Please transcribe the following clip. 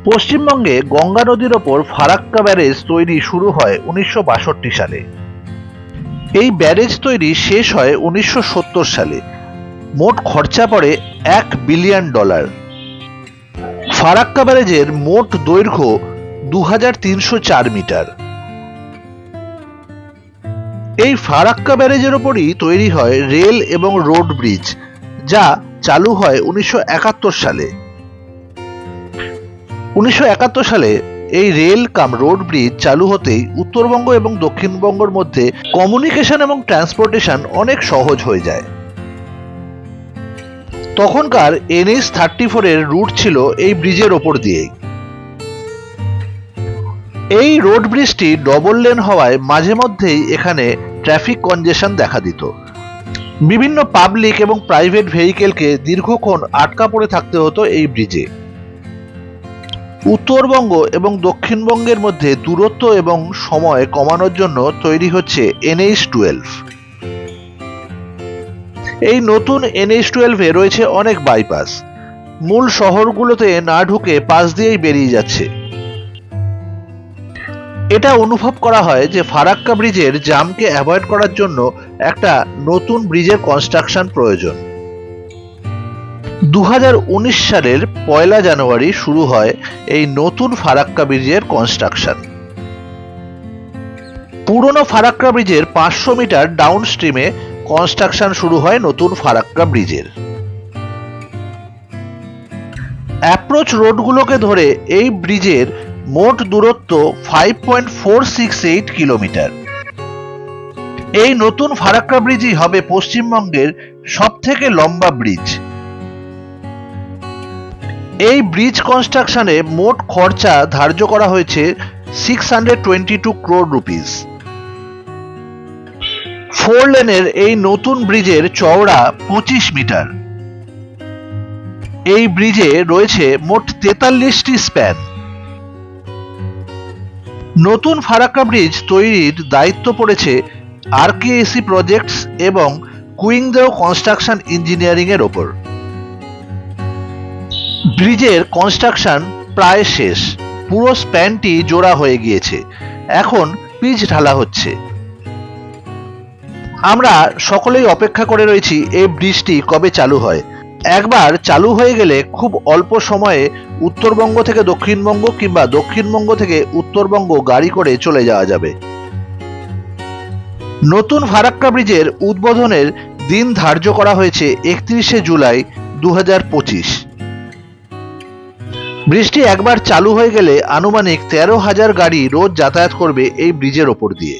পশ্চিমবঙ্গে গঙ্গা নদীর ওপর ফারাক্কা ব্যারেজ তৈরি শুরু হয় 1962 সালে। এই ব্যারেজ তৈরি শেষ হয় 1970 সালে। মোট খরচা পড়ে $1 বিলিয়ন। ফারাক্কা ব্যারেজের মোট দৈর্ঘ্য 2304 মিটার। এই ফারাক্কা ব্যারেজের ওপরই তৈরি হয় রেল এবং রোড ব্রিজ, যা চালু হয় 1971 সালে। 1971 সালে এই রেল কাম রোড ব্রিজ চালু হতেই উত্তরবঙ্গ এবং দক্ষিণবঙ্গের মধ্যে কমিউনিকেশন এবং ট্রান্সপোর্টেশন অনেক সহজ হয়ে যায়। তখনকার NH-34 এর রুট ছিল এই ব্রিজের ওপর দিয়েই। এই রোড ব্রিজটি ডবল লেন হওয়ায় মাঝে মধ্যেই এখানে ট্রাফিক কনজেশন দেখা দিত। বিভিন্ন পাবলিক এবং প্রাইভেট ভেহিকেলকে দীর্ঘক্ষণ আটকা পড়ে থাকতে হতো এই ব্রিজে। উত্তরবঙ্গ এবং দক্ষিণবঙ্গের মধ্যে দূরত্ব এবং সময় কমানোর জন্য তৈরি হচ্ছে NH-12। এই নতুন NH-12 এ রয়েছে অনেক বাইপাস। মূল শহরগুলোতে না ঢুকে পাশ দিয়েই বেরিয়ে যাচ্ছে। এটা অনুভব করা হয় যে ফারাক্কা ব্রিজের জামকে অ্যাভয়েড করার জন্য একটা নতুন ব্রিজের কনস্ট্রাকশন প্রয়োজন। 2019 সালের 1 জানুয়ারি শুরু হয় এই নতুন ফারাক্কা ব্রিজের কনস্ট্রাকশন। পুরনো ফারাক্কা ব্রিজের 500 মিটার ডাউন স্ট্রিমে কনস্ট্রাকশন শুরু হয় নতুন ফারাক্কা ব্রিজের। অ্যাপ্রোচ রোডগুলোকে ধরে এই ব্রিজের মোট দূরত্ব 5.468 কিলোমিটার। এই নতুন ফারাক্কা ব্রিজই হবে পশ্চিমবঙ্গের সবথেকে লম্বা ব্রিজ। এই ব্রিজ কনস্ট্রাকশনে মোট খরচা ধার্য করা হয়েছে 622 crore rupees। 4 লেনের এই নতুন ব্রিজের চওড়া 25 মিটার। এই ব্রিজে রয়েছে মোট 43টি স্প্যান। নতুন ফারাক্কা ব্রিজ তৈরির দায়িত্ব পড়েছে RKAC প্রজেক্টস এবং কুইংদেও কনস্ট্রাকশন ইঞ্জিনিয়ারিং এর ওপর। ব্রিজের কনস্ট্রাকশন প্রায় শেষ। পুরো স্প্যানটি জোড়া হয়ে গিয়েছে। এখন পিচ ঢালা হচ্ছে। আমরা সকলেই অপেক্ষা করে রয়েছি এই ব্রিজটি কবে চালু হয়। একবার চালু হয়ে গেলে খুব অল্প সময়ে উত্তরবঙ্গ থেকে দক্ষিণবঙ্গ কিংবা দক্ষিণবঙ্গ থেকে উত্তরবঙ্গ গাড়ি করে চলে যাওয়া যাবে। নতুন ফারাক্কা ব্রিজের উদ্বোধনের দিন ধার্য করা হয়েছে 31 জুলাই 2025। ব্রিজটি একবার চালু হয়ে গেলে আনুমানিক 13,000 গাড়ি রোজ যাতায়াত করবে এই ব্রিজের ওপর দিয়ে।